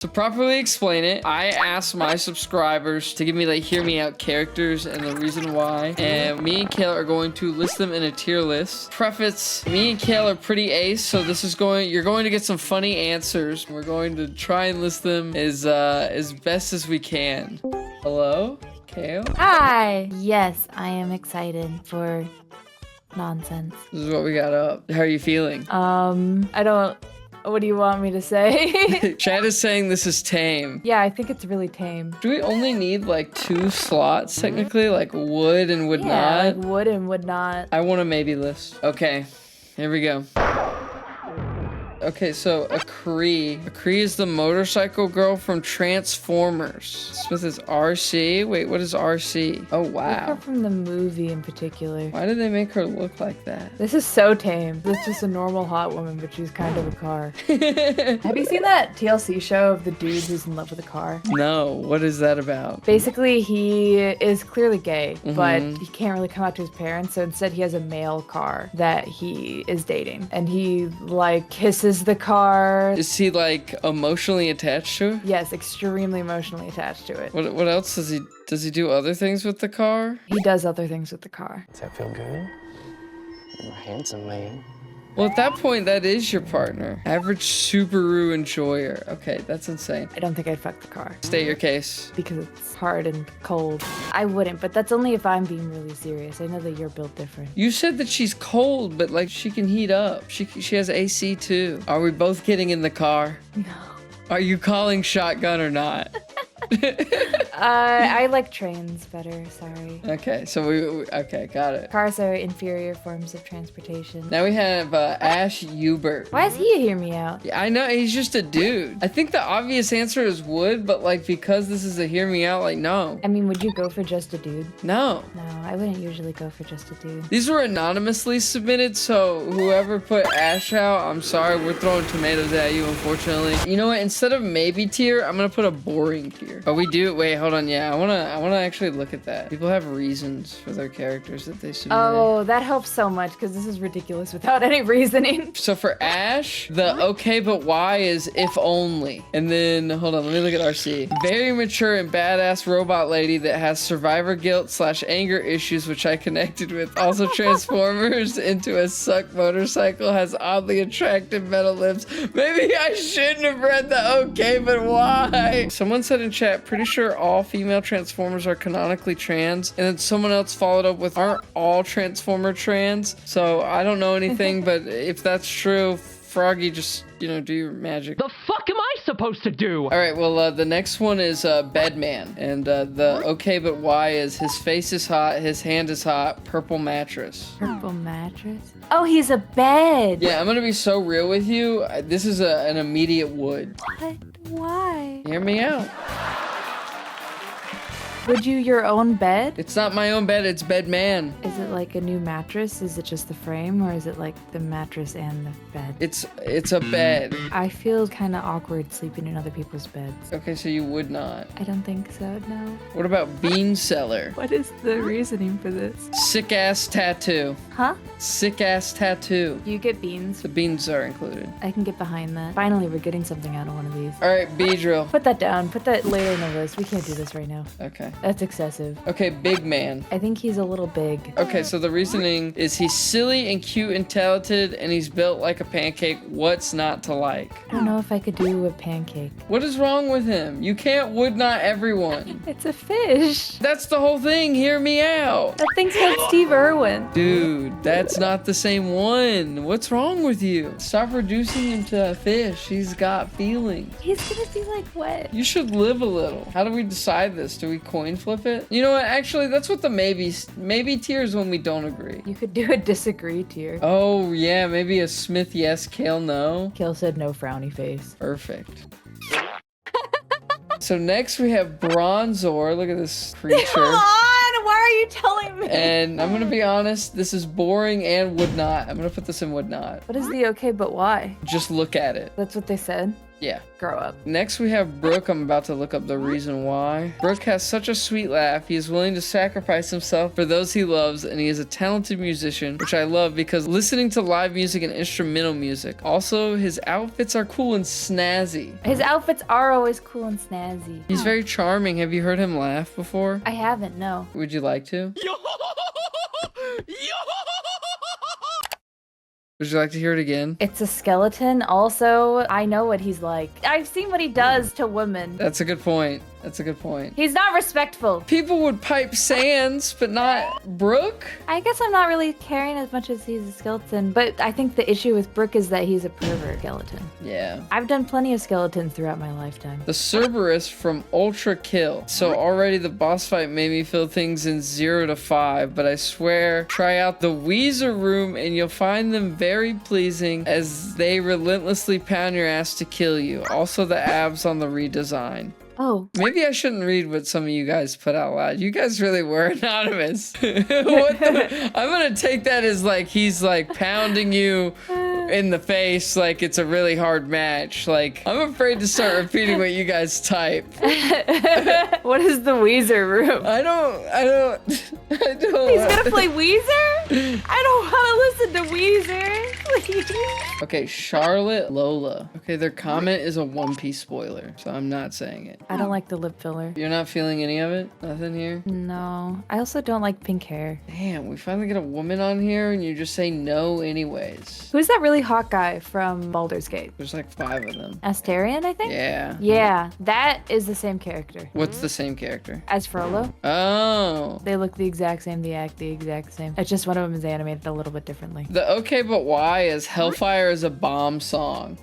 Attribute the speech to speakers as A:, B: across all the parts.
A: To properly explain it, I asked my subscribers to give me like hear me out characters and the reason why. And me and Kale are going to list them in a tier list. Preface, me and Kale are pretty ace, so you're going to get some funny answers. We're going to try and list them as best as we can. Hello, Kale?
B: Hi! Yes, I am excited for nonsense.
A: This is what we got up. How are you feeling?
B: What do you want me to say?
A: Chad is saying this is tame.
B: Yeah, I think it's really tame.
A: Do we only need like 2 slots technically? Like would and would not?
B: Like would and would not.
A: I want a maybe list. Okay, here we go. Okay, so a Cree is the motorcycle girl from Transformers. Smith is RC. Wait, what is RC? Oh,
B: I like
A: wow.
B: her from the movie in particular.
A: Why did they make her look like that?
B: This is so tame. This is just a normal hot woman, but she's kind of a car. Have you seen that TLC show of the dude who's in love with a car?
A: No, what is that about?
B: Basically, he is clearly gay, but he can't really come out to his parents, so instead he has a male car that he is dating. And he, like, kisses the car.
A: Is he like emotionally attached to it?
B: Yes, extremely emotionally attached to it.
A: What else does he do other things with the car?
B: He does other things with the car.
C: Does that feel good? You're a handsome man.
A: Well, at that point, that is your partner. Average Subaru enjoyer. Okay, that's insane.
B: I don't think I'd fuck the car.
A: State your case.
B: Because it's hard and cold. I wouldn't, but that's only if I'm being really serious. I know that you're built different.
A: You said that she's cold, but like she can heat up. She has AC too. Are we both getting in the car?
B: No.
A: Are you calling shotgun or not?
B: I like trains better, sorry.
A: Okay, so okay, got it.
B: Cars are inferior forms of transportation.
A: Now we have Ash Hubert.
B: Why is he a hear me out?
A: Yeah, I know, he's just a dude. I think the obvious answer is would, but like because this is a hear me out, like no.
B: I mean, would you go for just a dude?
A: No.
B: No, I wouldn't usually go for just a dude.
A: These were anonymously submitted, so whoever put Ash out, I'm sorry, we're throwing tomatoes at you, unfortunately. You know what? Instead of maybe tier, I'm gonna put a boring tier. Oh, we do? Wait, hold on. Yeah, I wanna actually look at that. People have reasons for their characters that they submit.
B: Oh, that helps so much because this is ridiculous without any reasoning.
A: So for Ash, the okay but why is if only. And then, hold on, let me look at RC. Very mature and badass robot lady that has survivor guilt / anger issues, which I connected with. Also transformers into a suck motorcycle, has oddly attractive metal lips. Maybe I shouldn't have read the okay but why. Someone said in chat, pretty sure all female Transformers are canonically trans. And then someone else followed up with, aren't all Transformer trans? So I don't know anything, but if that's true, Froggy, just, do your magic.
D: The fuck am I supposed to do?
A: All right, well, the next one is Bedman. And the okay but why is his face is hot, his hand is hot, purple mattress.
B: Purple mattress? Oh, he's a bed.
A: Yeah, I'm gonna be so real with you. This is an immediate would.
B: What? Why?
A: Hear me out.
B: Would you your own bed?
A: It's not my own bed, it's Bedman.
B: Is it like a new mattress? Is it just the frame, or is it like the mattress and the bed?
A: It's a bed.
B: I feel kind of awkward sleeping in other people's beds.
A: Okay, so you would not.
B: I don't think so, no.
A: What about Bean Seller?
B: What is the reasoning for this?
A: Sick ass tattoo.
B: Huh?
A: Sick ass tattoo.
B: You get beans.
A: The beans are included.
B: I can get behind that. Finally, we're getting something out of one of these.
A: All right, B-drill.
B: Put that down. Put that later in the list. We can't do this right now.
A: Okay.
B: That's excessive.
A: Okay, big man.
B: I think he's a little big.
A: Okay, so the reasoning is he's silly and cute and talented, and he's built like a pancake. What's not to like?
B: I don't know if I could do a pancake.
A: What is wrong with him? You can't would not everyone.
B: It's a fish.
A: That's the whole thing. Hear me out.
B: That thing's called Steve Irwin.
A: Dude, that's not the same one. What's wrong with you? Stop reducing him to a fish. He's got feelings.
B: He's gonna be like what?
A: You should live a little. How do we decide this? Do we coin flip it? You know what? Actually, that's what the maybe tier is when we don't agree.
B: You could do a disagree tier.
A: Oh, yeah. Maybe a Smith yes, Kale no.
B: Kale said no frowny face.
A: Perfect. So next we have Bronzor. Look at this creature.
B: Come on! Why are you telling me?
A: And I'm gonna be honest, this is boring and would not. I'm gonna put this in would not.
B: What is the okay but why?
A: Just look at it.
B: That's what they said?
A: Yeah.
B: Grow up.
A: Next we have Brooke. I'm about to look up the reason why. Brooke has such a sweet laugh. He is willing to sacrifice himself for those he loves, and he is a talented musician, which I love because listening to live music and instrumental music. Also, his outfits are cool and snazzy.
B: His outfits are always cool and snazzy.
A: He's very charming. Have you heard him laugh before?
B: I haven't, no.
A: Would you like to? Would you like to hear it again?
B: It's a skeleton. Also, I know what he's like. I've seen what he does to women.
A: That's a good point. That's a good point.
B: He's not respectful.
A: People would pipe Sans, but not Brooke?
B: I guess I'm not really caring as much as he's a skeleton, but I think the issue with Brooke is that he's a pervert skeleton.
A: Yeah.
B: I've done plenty of skeletons throughout my lifetime.
A: The Cerberus from Ultra Kill. So already the boss fight made me feel things in 0 to 5, but I swear, try out the Weezer room and you'll find them very pleasing as they relentlessly pound your ass to kill you. Also the abs on the redesign.
B: Oh.
A: Maybe I shouldn't read what some of you guys put out loud. You guys really were anonymous. What the? I'm gonna take that as like he's like pounding you in the face like it's a really hard match. Like, I'm afraid to start repeating what you guys type.
B: What is the Weezer room?
A: I don't.
B: He's gonna play Weezer? I don't want to listen to Weezer. Please.
A: Okay, Charlotte Lola. Okay, their comment is a One Piece spoiler, so I'm not saying it.
B: I don't like the lip filler.
A: You're not feeling any of it? Nothing here?
B: No. I also don't like pink hair.
A: Damn, we finally get a woman on here and you just say no anyways.
B: Who's that really hot guy from Baldur's Gate?
A: There's like 5 of them.
B: Astarion, I think?
A: Yeah.
B: Yeah, that is the same character.
A: What's the same character?
B: As Frollo.
A: Oh.
B: They look the exact same, they act the exact same. It's just one of them is animated a little bit differently.
A: The Okay But Why is Hellfire is a bomb song.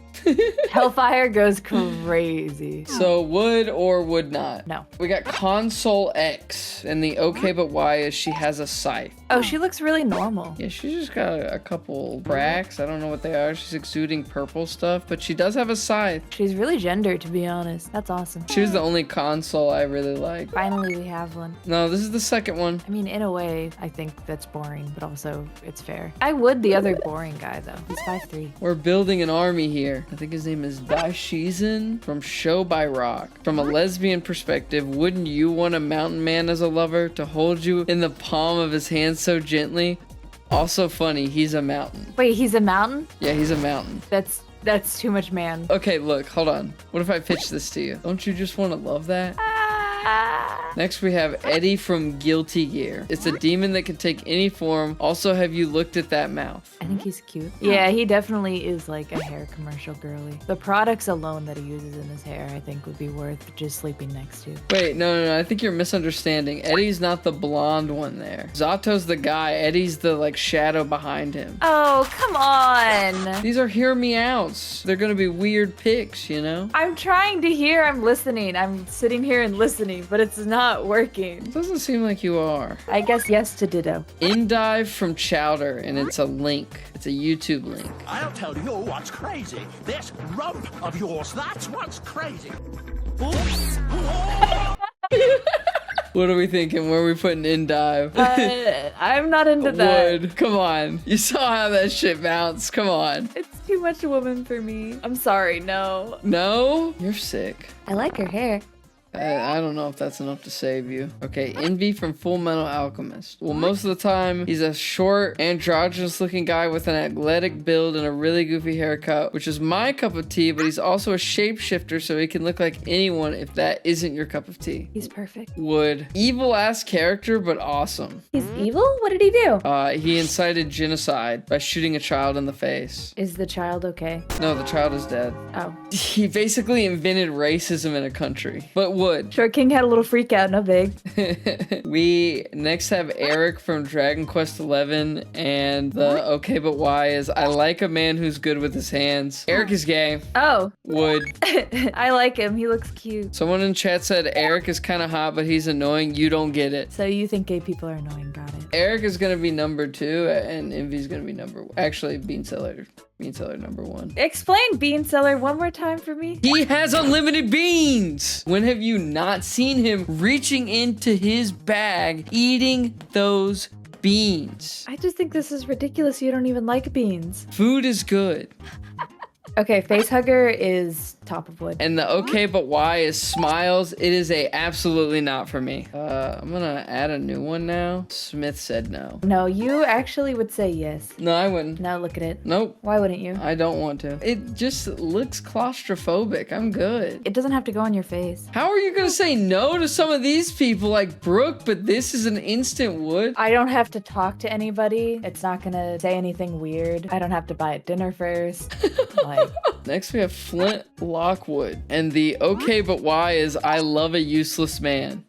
B: Hellfire goes crazy.
A: So would or would not?
B: No.
A: We got Console X, and the Okay But Why is she has a scythe.
B: Oh, she looks really normal.
A: Yeah, she's just got a couple cracks. I don't know what they are. She's exuding purple stuff, but she does have a scythe.
B: She's really gendered, to be honest. That's awesome.
A: She was the only console I really liked.
B: Finally, we have one.
A: No, this is the second one.
B: I mean, in a way, I think that's boring, but also it's fair. I would the other boring guy, though. He's 5'3".
A: We're building an army here. I think his name is Daishizan from Show by Rock. From a lesbian perspective, wouldn't you want a mountain man as a lover to hold you in the palm of his hand so gently? Also funny, he's a mountain.
B: Wait, he's a mountain?
A: Yeah, he's a mountain.
B: That's too much man.
A: Okay, look, hold on. What if I pitch this to you? Don't you just want to love that? Next we have Eddie from Guilty Gear. It's a demon that can take any form. Also, have you looked at that mouth?
B: I think he's cute. Yeah, he definitely is like a hair commercial girly. The products alone that he uses in his hair, I think would be worth just sleeping next to.
A: Wait, no, I think you're misunderstanding. Eddie's not the blonde one there. Zato's the guy. Eddie's the like shadow behind him.
B: Oh, come on.
A: These are hear me outs. They're gonna be weird pics, you know?
B: I'm trying to hear, I'm listening. I'm sitting here and listening, but it's not working.
A: It doesn't seem like you are.
B: I guess yes to ditto.
A: Indive from Chowder, and it's a link. It's a YouTube link.
E: I'll tell you what's crazy. This rump of yours, that's what's crazy. Oops.
A: What are we thinking? Where are we putting Indive?
B: I'm not into that.
A: Wood. Come on. You saw how that shit bounced. Come on.
B: It's too much woman for me. I'm sorry, no.
A: No? You're sick.
B: I like her hair.
A: I don't know if that's enough to save you. Okay, Envy from Full Metal Alchemist. Well, most of the time, he's a short, androgynous-looking guy with an athletic build and a really goofy haircut, which is my cup of tea, but he's also a shapeshifter, so he can look like anyone if that isn't your cup of tea.
B: He's perfect.
A: Wood. Evil-ass character, but awesome.
B: He's evil? What did he do?
A: He incited genocide by shooting a child in the face.
B: Is the child okay?
A: No, the child is dead.
B: Oh.
A: He basically invented racism in a country. But Wood.
B: Short King had a little freak out, no big.
A: We next have Eric from Dragon Quest XI, and the Okay But Why is I like a man who's good with his hands. Eric is gay.
B: Oh.
A: Wood.
B: I like him. He looks cute.
A: Someone in chat said Eric is kind of hot, but he's annoying. You don't get it.
B: So you think gay people are annoying? Got it.
A: Eric is gonna be number 2, and Envy's gonna be number 1. Actually, Bean Seller number 1.
B: Explain Bean Seller one more time for me.
A: He has unlimited beans! When have you not seen him reaching into his bag, eating those beans?
B: I just think this is ridiculous. You don't even like beans.
A: Food is good.
B: Okay, face hugger is top of wood.
A: And the okay but why is smiles. It is a absolutely not for me. I'm gonna add a new one now. Smith said no.
B: No, you actually would say yes.
A: No, I wouldn't.
B: Now look at it.
A: Nope.
B: Why wouldn't you?
A: I don't want to. It just looks claustrophobic. I'm good.
B: It doesn't have to go on your face.
A: How are you gonna say no to some of these people like Brooke, but this is an instant would?
B: I don't have to talk to anybody. It's not gonna say anything weird. I don't have to buy it dinner first. Like,
A: Next we have Flint Lockwood. And the okay but why is I love a useless man.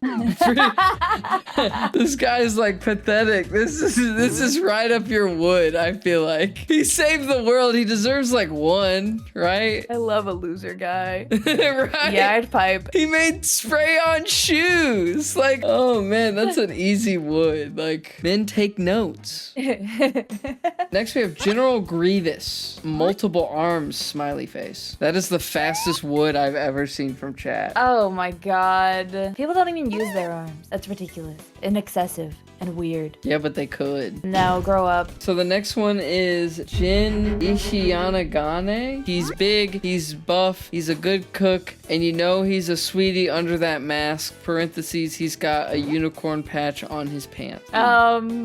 A: This guy is like pathetic. This is right up your wood, I feel like. He saved the world. He deserves like one, right?
B: I love a loser guy.
A: Right?
B: Yeah, I'd pipe.
A: He made spray on shoes. Like, oh man, that's an easy wood. Like, men take notes. Next we have General Grievous. Multiple arms, smiley face. That is the fastest wood I've ever seen from chat.
B: Oh my god. People don't even use their arms. That's ridiculous and excessive and weird.
A: Yeah, but they could.
B: No, grow up.
A: So the next one is Jin Ishiyanagane. He's big, he's buff, he's a good cook, and you know he's a sweetie under that mask. Parentheses, he's got a unicorn patch on his pants.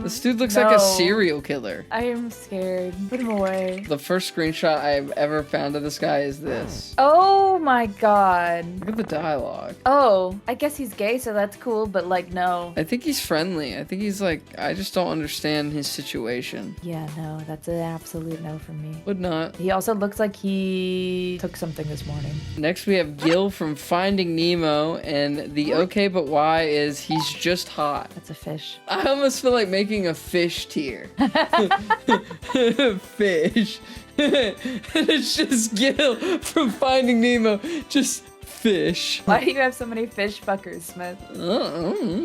A: This dude looks like a
B: no.
A: serial killer.
B: I am scared. Put him away.
A: The first screenshot I've ever found of this guy is this.
B: Oh my god.
A: Look at the dialogue.
B: Oh, I guess he's gay, so that's cool, but like, no.
A: I think he's friendly. I think he's like, I just don't understand his situation.
B: Yeah, no, that's an absolute no for me.
A: Would not.
B: He also looks like he took something this morning.
A: Next we have Gil from Finding Nemo, and the okay but why is he's just hot.
B: That's a fish.
A: I almost feel like making a fish tier. Fish. And it's just Gil from Finding Nemo. Just fish.
B: Why do you have so many fish fuckers, Smith?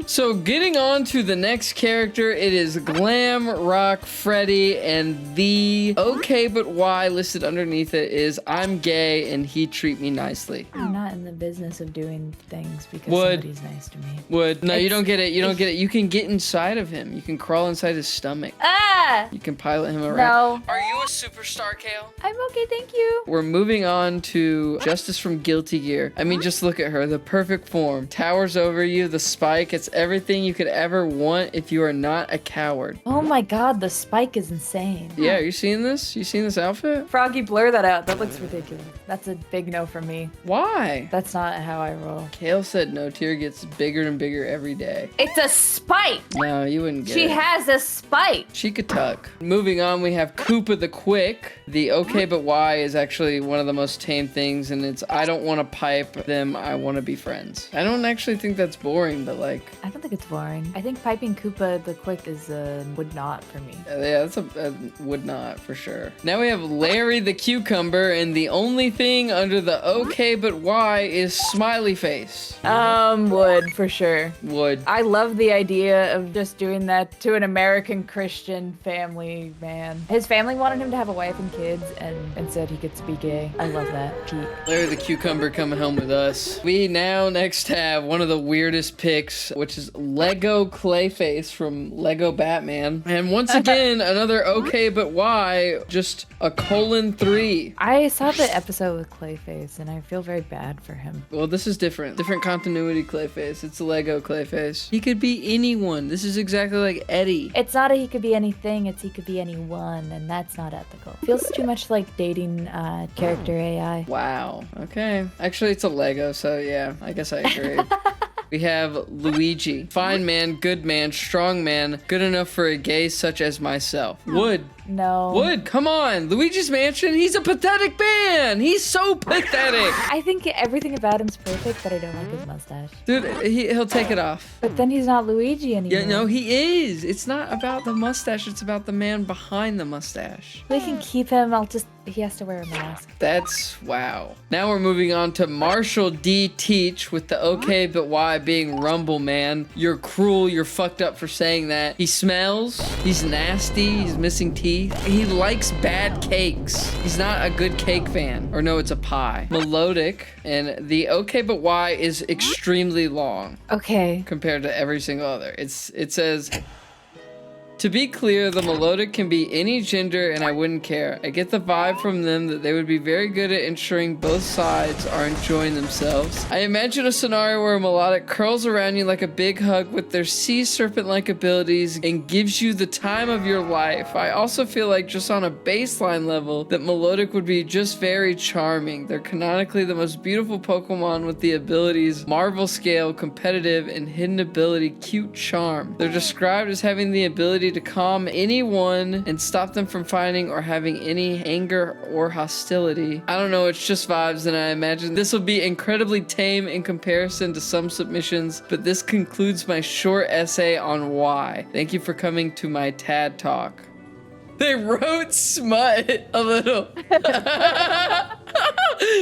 A: So getting on to the next character, it is Glam Rock Freddy, and the okay but why listed underneath it is I'm gay and he treat me nicely.
B: I'm not in the business of doing things because
A: Would.
B: somebody's nice to me.
A: Would. No, you
B: It's-
A: don't get it. You don't get it. You can get inside of him. You can crawl inside his stomach.
B: Ah!
A: You can pilot him around.
B: No.
A: Are you a superstar, Kale?
B: I'm okay, thank you.
A: We're moving on to Justice from Guilty Gear. I mean, just look at her. The perfect form. Towers over you. The spike. It's everything you could ever want if you are not a coward.
B: Oh my god, the spike is insane.
A: Yeah, you seeing this? You seen this outfit?
B: Froggy, blur that out. That looks ridiculous. That's a big no for me.
A: Why?
B: That's not how I roll.
A: Kale said no tier gets bigger and bigger every day.
B: It's a spike!
A: No, you wouldn't get
B: She
A: it.
B: has a spike!
A: She could tuck. Moving on, we have Koopa the Quick. The okay but why is actually one of the most tame things, and it's I don't want to pipe them, I want to be friends. I don't actually think that's boring, but like,
B: I don't think it's boring. I think piping Koopa the Quick is would not for me.
A: yeah, that's a would not for sure. Now we have Larry the Cucumber, and the only thing under the okay but why is smiley face.
B: Would for sure.
A: Would.
B: I love the idea of just doing that to an American Christian family man. His family wanted him to have a wife and kids and said he gets to be gay. I love that. Peak.
A: Larry the Cucumber coming home with us. We now next have one of the weirdest picks, which is Lego Clayface from Lego Batman. And once again, another okay but why, just a :3.
B: I saw the episode with Clayface and I feel very bad for him.
A: Well, this is different. Different continuity Clayface. It's a Lego Clayface. He could be anyone. This is exactly like Eddie.
B: It's not a he could be anything, it's he could be anyone, and that's not ethical. Feels too much like dating character AI.
A: Wow. Okay. Actually, it's a Lego, so yeah, I guess I agree. We have Luigi. Fine man, good man, strong man, good enough for a gay such as myself. Would.
B: No.
A: Would. Come on. Luigi's Mansion, he's a pathetic man. He's so pathetic.
B: I think everything about him's perfect, but I don't like his mustache.
A: Dude, he'll take it off.
B: But then he's not Luigi anymore.
A: Yeah, no, he is. It's not about the mustache. It's about the man behind the mustache.
B: We can keep him. He has to wear a mask.
A: That's wow. Now we're moving on to Marshall D. Teach with the okay but why being Rumble Man. You're cruel. You're fucked up for saying that. He smells. He's nasty. He's missing teeth. He likes bad cakes. He's not a good cake fan. Or no, it's a pie. Melodic. And the okay but why is extremely long
B: Okay.
A: compared to every single other. It says To be clear, the melodic can be any gender and I wouldn't care. I get the vibe from them that they would be very good at ensuring both sides are enjoying themselves. I imagine a scenario where a melodic curls around you like a big hug with their sea serpent-like abilities and gives you the time of your life. I also feel like just on a baseline level that melodic would be just very charming. They're canonically the most beautiful Pokemon with the abilities Marvel scale, competitive, and hidden ability cute charm. They're described as having the ability to calm anyone and stop them from fighting or having any anger or hostility. I don't know, it's just vibes, and I imagine this will be incredibly tame in comparison to some submissions, but this concludes my short essay on why. Thank you for coming to my TAD talk. They wrote smut a little.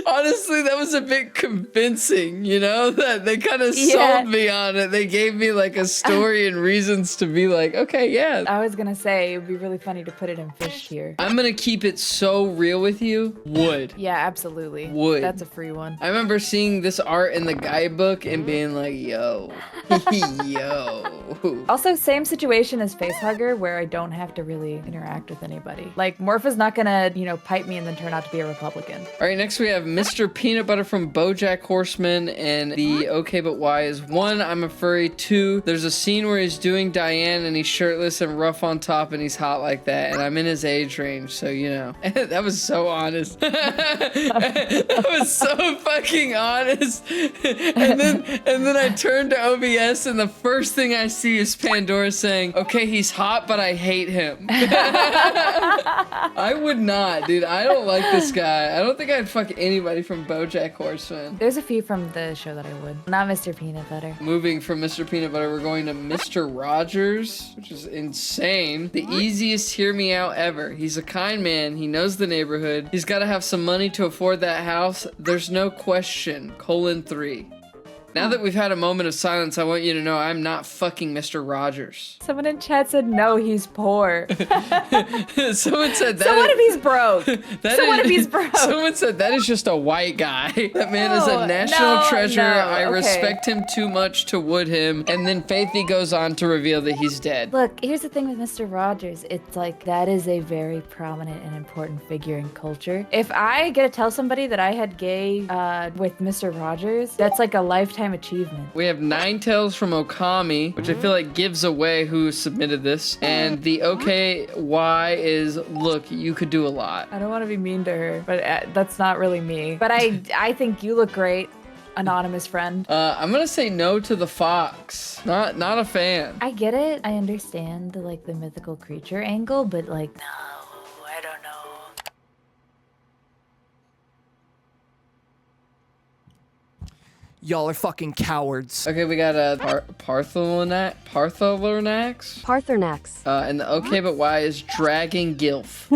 A: Honestly, that was a bit convincing, you know? That they kind of sold me on it. They gave me like a story and reasons to be like, okay, yeah.
B: I was gonna say, it would be really funny to put it in fish tier.
A: I'm gonna keep it so real with you. Would.
B: Yeah, absolutely.
A: Would.
B: That's a free one.
A: I remember seeing this art in the guidebook and being like, yo, yo.
B: Also, same situation as Facehugger, where I don't have to really interact with anybody. Like, Morpha's not gonna, you know, pipe me and then turn out to be a Republican.
A: All right, next we have Mr. Peanut Butter from BoJack Horseman, and the okay but why is 1, I'm a furry. 2, there's a scene where he's doing Diane and he's shirtless and rough on top and he's hot like that, and I'm in his age range, so you know. That was so honest. That was so fucking honest. And then I turned to OBS and the first thing I see is Pandora saying, okay, he's hot, but I hate him. I would not, dude. I don't like this guy. I don't think I'd fuck anybody from BoJack Horseman.
B: There's a few from the show that I would. Not Mr. Peanut Butter.
A: Moving from Mr. Peanut Butter, we're going to Mr. Rogers, which is insane. The easiest hear me out ever. He's a kind man. He knows the neighborhood. He's got to have some money to afford that house. There's no question. :3. Now that we've had a moment of silence, I want you to know I'm not fucking Mr. Rogers.
B: Someone in chat said, no, he's poor.
A: Someone said that.
B: So what if he's broke? What if he's broke?
A: Someone said that is just a white guy. That man is a national treasure. I respect him too much to would him. And then Faithy goes on to reveal that he's dead.
B: Look, here's the thing with Mr. Rogers. It's like, that is a very prominent and important figure in culture. If I get to tell somebody that I had gay with Mr. Rogers, that's like a lifetime achievement.
A: We have Ninetales from Okami, which I feel like gives away who submitted this. And the okay why is, look, you could do a lot.
B: I don't want to be mean to her, but that's not really me. But I think you look great, anonymous friend.
A: I'm gonna say no to the fox. Not a fan.
B: I get it. I understand like the mythical creature angle, but like, no, I don't know.
F: Y'all are fucking cowards.
A: Okay, we got a Partholornax.
G: Parthernax.
A: And the okay but why is Dragon Gilf.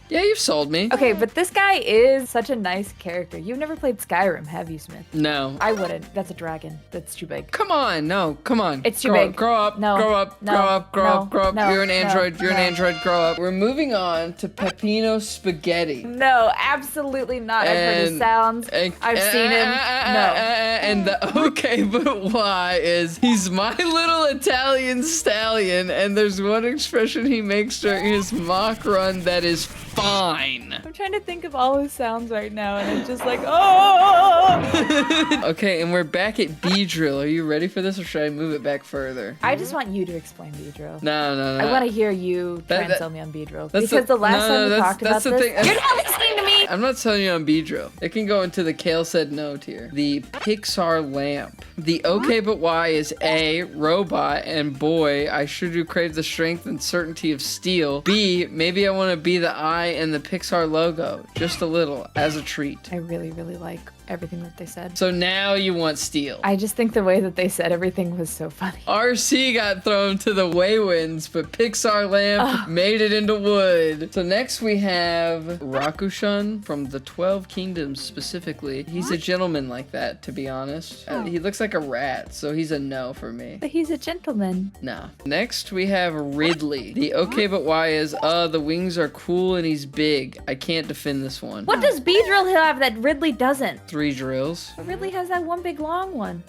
A: Yeah, you've sold me.
B: Okay, but this guy is such a nice character. You've never played Skyrim, have you, Smith?
A: No.
B: I wouldn't. That's a dragon. That's too big.
A: Come on, no, come on.
B: It's too big.
A: Grow up,
B: No.
A: grow up,
B: No.
A: grow up, grow
B: No.
A: up, grow up.
B: No.
A: You're an android,
B: No.
A: you're an
B: No.
A: android, grow up. We're moving on to Peppino Spaghetti.
B: No, absolutely not. I've heard his sounds. I've seen him. No.
A: And the okay but why is he's my little Italian stallion, and there's one expression he makes during his mock run that is fine.
B: I'm trying to think of all his sounds right now, and it's just like, oh!
A: Okay, and we're back at Beedrill. Are you ready for this, or should I move it back further?
B: I just want you to explain Beedrill.
A: No.
B: I want to hear you try and
A: that-
B: sell me on Beedrill.
A: that's
B: Because the last time we talked about
A: the
B: this,
A: thing.
B: you're not listening to me!
A: I'm not telling you on Beedrill. It can go into the Kale said no tier. The Pixar lamp. The okay but why is A, robot, and boy, I sure do crave the strength and certainty of steel. B, maybe I want to be the eye and the Pixar logo. Just a little, as a treat.
B: I really, really like everything that they said.
A: So now you want steel.
B: I just think the way that they said everything was so funny.
A: RC got thrown to the Waywinds, but Pixar Lamp made it into wood. So next we have Rakushun from the 12 Kingdoms specifically. He's a gentleman like that, to be honest. He looks like a rat, so he's a no for me.
B: But he's a gentleman.
A: Nah. Next we have Ridley. The okay but why is, the wings are cool and he's big. I can't defend this one.
B: What does Beedrill have that Ridley doesn't?
A: 3 drills.
B: But Ridley has that one big long one.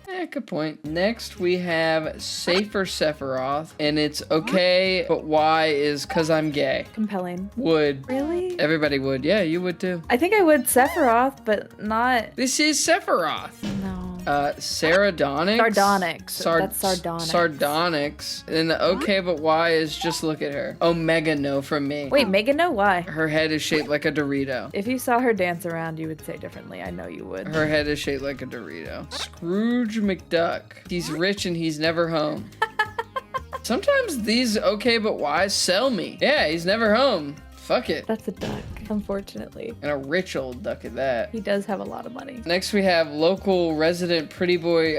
A: Good point. Next, we have Safer Sephiroth, and it's okay, but why is because I'm gay.
B: Compelling.
A: Would.
B: Really?
A: Everybody would. Yeah, you would too.
B: I think I would Sephiroth, but not.
A: This is Sephiroth.
B: No.
A: Sardonyx?
B: Sardonyx. That's Sardonyx.
A: Sardonyx. And the okay, but why is just look at her. Omega no from me.
B: Wait, Megan, no, why?
A: Her head is shaped like a Dorito.
B: If you saw her dance around, you would say differently. I know you would.
A: Her head is shaped like a Dorito. Scrooge McDuck. He's rich and he's never home. Sometimes these okay, but why sell me. Yeah, he's never home. Fuck it.
B: That's a duck, unfortunately.
A: And a rich old duck at that.
B: He does have a lot of money.
A: Next we have local resident pretty boy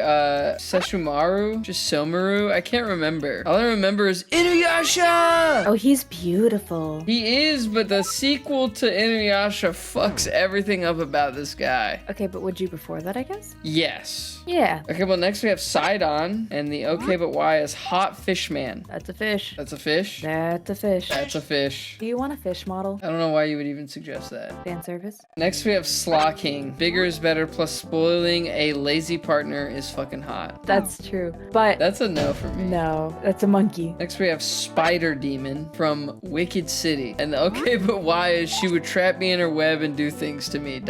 A: Seshumaru, just Somaru. I can't remember. All I remember is Inuyasha!
B: Oh, he's beautiful.
A: He is, but the sequel to Inuyasha fucks everything up about this guy.
B: Okay, but would you prefer that, I guess?
A: Yes.
B: Yeah.
A: Okay, well next we have Sidon, and the okay but why is Hot Fish Man.
B: That's a fish.
A: That's a fish?
B: That's a fish.
A: That's a fish.
B: Do you want a fish model?
A: I don't know why you would even suggest that.
B: Fan service?
A: Next we have Slaw King. Bigger is better, plus spoiling a lazy partner is fucking hot.
B: That's true. But
A: That's a no for me.
B: no, that's a monkey.
A: Next we have Spider Demon from Wicked City. And the okay but why is she would trap me in her web and do things to me, ...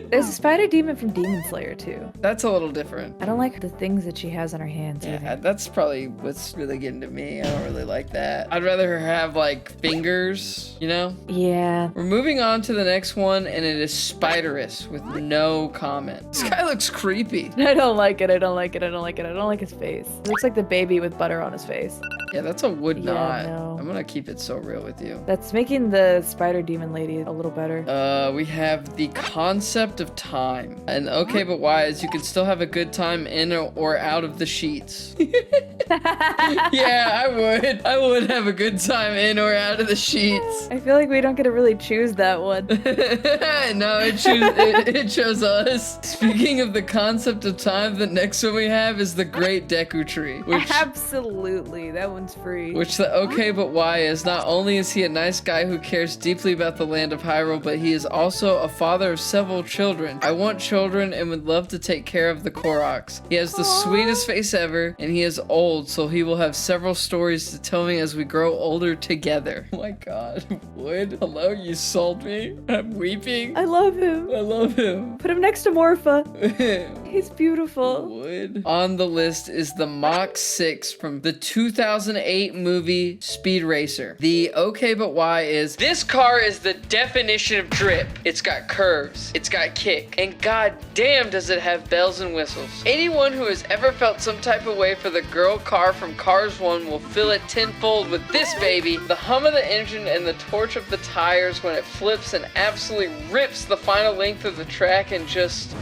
B: There's a spider demon from Demon Slayer too.
A: That's a little different.
B: I don't like the things that she has on her hands
A: Yeah,
B: either.
A: that's probably what's really getting to me. I don't really like that. I'd rather her have like fingers, you know?
B: Yeah.
A: We're moving on to the next one, and it is Spiderus with no comment. This guy looks creepy.
B: I don't like it. I don't like it. I don't like it. I don't like his face. He looks like the baby with butter on his face.
A: Yeah, that's a would
B: Yeah,
A: not.
B: no.
A: I'm gonna keep it so real with you.
B: That's making the spider demon lady a little better.
A: We have the concept of time. And okay, but why is you can still have a good time in or out of the sheets. Yeah, I would. I would have a good time in or out of the sheets.
B: I feel like we don't get to really choose that one.
A: No, it chose us. Speaking of the concept of time, the next one we have is the Great Deku Tree, which
B: Absolutely. That one's free.
A: Which the okay but why is not only is he a nice guy who cares deeply about the land of Hyrule, but he is also a father of several children. I want children and would love to take care of the Koroks. He has the sweetest face ever, and he is old, so he will have several stories to tell me as we grow older together. Oh my god. Wood? Hello, you sold me? I'm weeping.
B: I love him.
A: I love him.
B: Put him next to Morpha. He's beautiful.
A: Wood. On the list is the Mach 6 from the 2008 movie Speed Racer. The okay but why is this car is the definition of drip. It's got curves, it's got kick, and god damn does it have bells and whistles. Anyone who has ever felt some type of way for the girl car from Cars 1 will feel it tenfold with this baby. The hum of the engine and the torch of the tires when it flips and absolutely rips the final length of the track and just...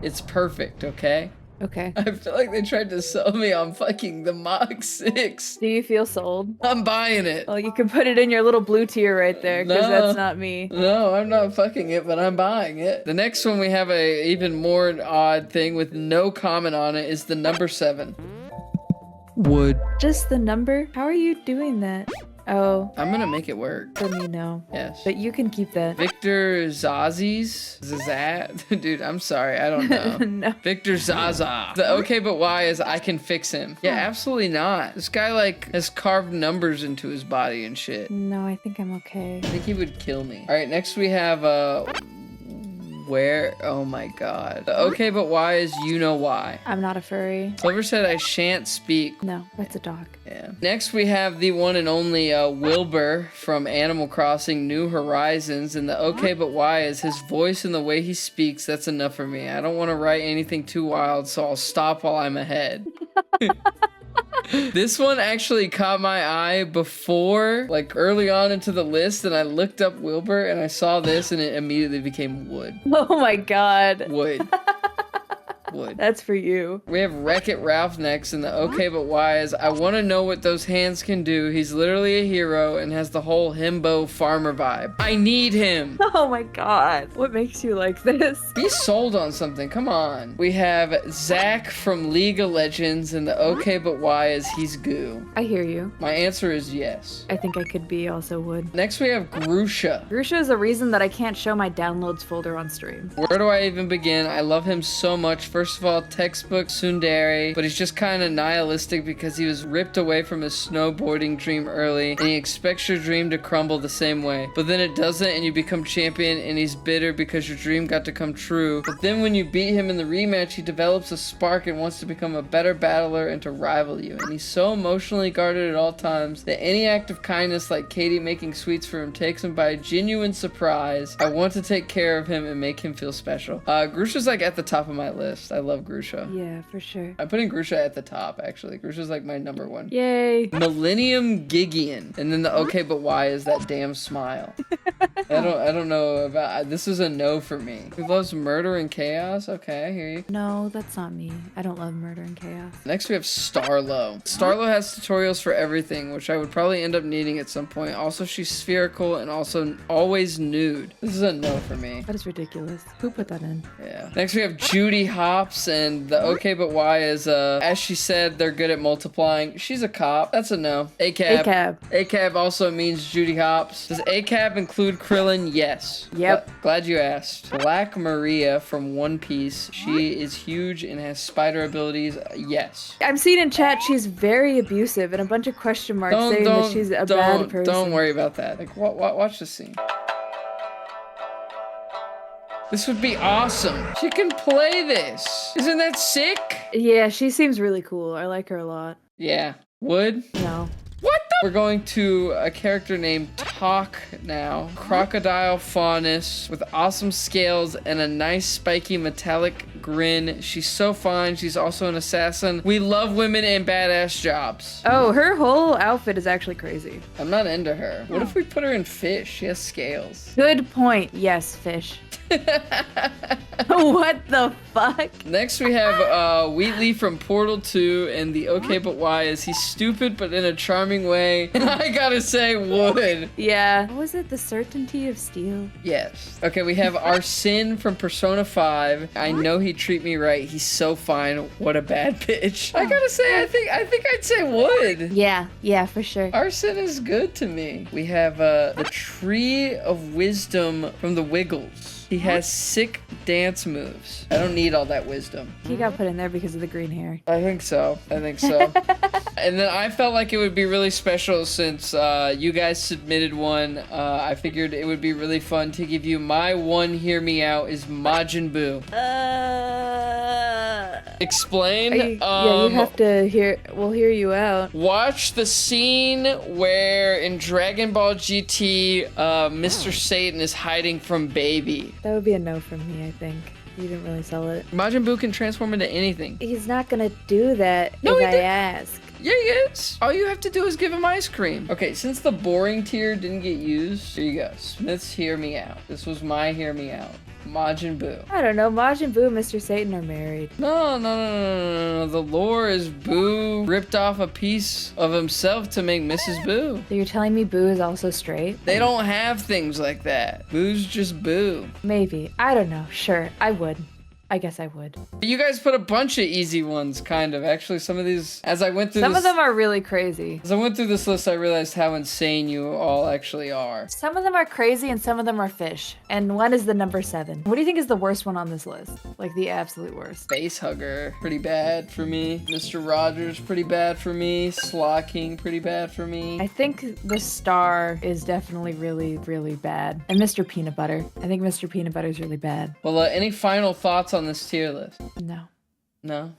A: It's perfect, okay?
B: Okay.
A: I feel like they tried to sell me on fucking the Mach 6.
B: Do you feel sold?
A: I'm buying it.
B: Well, you can put it in your little blue tier right there, because
A: No.
B: that's not me.
A: No, I'm not fucking it, but I'm buying it. The next one we have a even more odd thing with no comment on it is the number 7. Wood.
B: Just the number? How are you doing that? Oh,
A: I'm gonna make it work.
B: for me, no.
A: Yes.
B: But you can keep that.
A: Victor Zazis? Zazat? Dude, I'm sorry. I don't know.
B: No.
A: Victor Zaza. The okay but why is I can fix him. Yeah, absolutely not. This guy like has carved numbers into his body and shit.
B: No, I think I'm okay.
A: I think he would kill me. All right, next we have where? Oh my god. The okay but why is you know why.
B: I'm not a furry.
A: Clover said I shan't speak.
B: No, that's a dog.
A: Yeah. Next we have the one and only Wilbur from Animal Crossing New Horizons, and the okay but why is his voice and the way he speaks. That's enough for me. I don't want to write anything too wild, so I'll stop while I'm ahead. This one actually caught my eye before, like early on into the list, and I looked up Wilbur and I saw this and it immediately became Wood.
B: Oh my god.
A: Wood. Wood.
B: That's for you.
A: We have Wreck-It Ralph next in the okay but why is I want to know what those hands can do. He's literally a hero and has the whole himbo farmer vibe. I need him.
B: Oh my god. What makes you like this?
A: He's sold on something. Come on. We have Zach from League of Legends in the okay but why is he's goo.
B: I hear you.
A: My answer is yes.
B: I think I could be also wood.
A: Next we have Grusha.
B: Grusha is a reason that I can't show my downloads folder on stream.
A: Where do I even begin? I love him so much. First of all, textbook tsundere, but he's just kind of nihilistic because he was ripped away from his snowboarding dream early and he expects your dream to crumble the same way. But then it doesn't and you become champion and he's bitter because your dream got to come true. But then when you beat him in the rematch, he develops a spark and wants to become a better battler and to rival you. And he's so emotionally guarded at all times that any act of kindness like Katie making sweets for him takes him by a genuine surprise. I want to take care of him and make him feel special. Grusha's like at the top of my list. I love Grusha.
B: Yeah, for sure.
A: I'm putting Grusha at the top, actually. Grusha's like my number one.
B: Yay.
A: Millennium Gigian. And then the okay but why is that damn smile. I don't know about this is a no for me. Who loves murder and chaos? Okay, I hear you.
B: No, that's not me. I don't love murder and chaos.
A: Next we have Starlo. Starlo has tutorials for everything, which I would probably end up needing at some point. Also, she's spherical and also always nude. This is a no for me.
B: That is ridiculous. Who put that in?
A: Yeah. Next we have Judy Hopps, and the okay but why is, as she said, they're good at multiplying. She's a cop. That's a no. ACAB.
B: ACAB.
A: ACAB also means Judy Hopps. Does ACAB include Krillin? Yes.
B: Yep.
A: Glad you asked. Black Maria from One Piece. She is huge and has spider abilities. Yes.
B: I'm seeing in chat she's very abusive and a bunch of question marks saying that she's a bad person.
A: Don't worry about that. Like, watch this scene. This would be awesome. She can play this. Isn't that sick?
B: Yeah, she seems really cool. I like her a lot.
A: Yeah. Would?
B: No.
A: What the? We're going to a character named Talk now. Crocodile faunus with awesome scales and a nice spiky metallic grin. She's so fine. She's also an assassin. We love women in badass jobs.
B: Oh, her whole outfit is actually crazy.
A: I'm not into her. What if we put her in fish? She has scales.
B: Good point. Yes, fish. What the fuck?
A: Next we have Wheatley from Portal 2 and the okay but why is he's stupid but in a charming way. And I gotta say would.
B: Yeah. What was it? The certainty of steel?
A: Yes. Okay, we have Arsene from Persona 5. I know he'd treat me right. He's so fine. What a bad bitch. I gotta say, I think I'd say would.
B: Yeah, for sure.
A: Arsene is good to me. We have the Tree of Wisdom from the Wiggles. He has sick dance moves. I don't need all that wisdom.
B: He got put in there because of the green hair.
A: I think so. And then I felt like it would be really special since you guys submitted one. I figured it would be really fun to give you my one hear me out is Majin Buu. Explain.
B: Yeah, you have to hear. We'll hear you out.
A: Watch the scene where in Dragon Ball GT, Mr. Satan is hiding from Baby.
B: That would be a no from me, I think. You didn't really sell it.
A: Majin Buu can transform into anything.
B: He's not gonna do that
A: No,
B: if
A: he
B: I
A: didn't.
B: ask.
A: Yeah, he is. All you have to do is give him ice cream. Okay, since the boring tier didn't get used, here you go. Smith's Hear Me Out. This was my Hear Me Out. Majin Buu.
B: I don't know. Majin Buu and Mr. Satan are married.
A: No. The lore is Buu ripped off a piece of himself to make Mrs. Buu.
B: So you're telling me Buu is also straight?
A: They don't have things like that. Buu's just Buu.
B: Maybe. I don't know. Sure, I would. I guess I would.
A: You guys put a bunch of easy ones, kind of. Actually, some of these, as I went through
B: Some of them are really crazy.
A: As I went through this list, I realized how insane you all actually are.
B: Some of them are crazy and some of them are fish. And one is the number 7. What do you think is the worst one on this list? Like the absolute worst.
A: Face Hugger, pretty bad for me. Mr. Rogers, pretty bad for me. Slaw King, pretty bad for me.
B: I think the star is definitely really, really bad. And Mr. Peanut Butter. I think Mr. Peanut Butter is really bad.
A: Well, any final thoughts on this tier list?
B: No.
A: No?